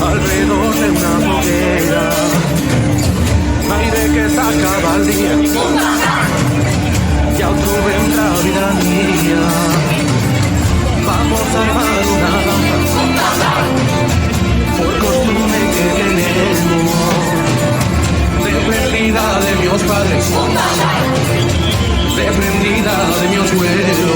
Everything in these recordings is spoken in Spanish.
Alrededor de una foguera, aire que se acaba el día, ya otro vendrá vida mía. Vamos a armar una danza, por costumbre que tenemos, dependida de mis padres, dependida de mis abuelos.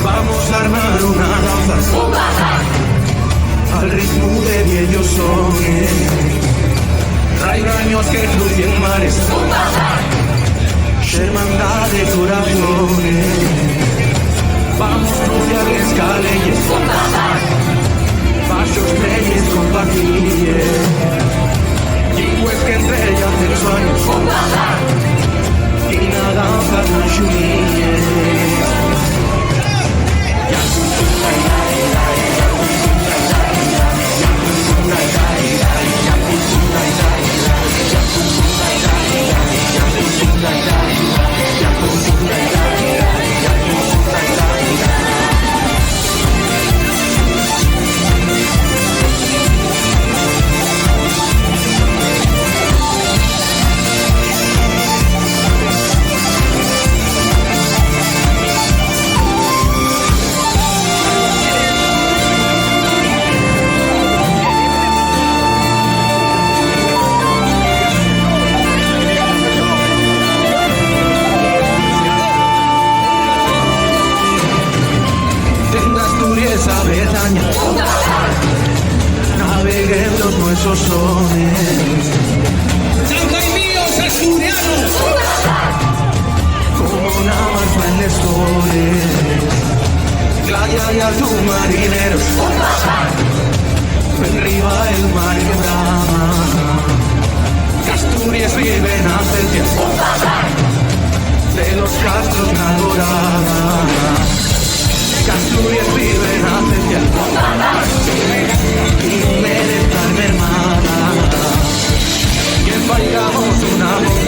Vamos a armar una danza al ritmo de viejos sones. Traigo años que fluyen mares, hermandad de corazones. Vamos a rodearles calles, pasos reyes compartir. Y pues que entre ellas de sueños y nada para unir. Esa Bretaña, navegué en los nuestros sones. ¡Santaimíos asturianos! Como una marfa en lestores, playa y alto marineros, arriba el mar que brama, que Asturias vive en Acelcia, de los castros una dorada. Asturias vive en Acelcia y merezca mi hermana, que bailamos una voz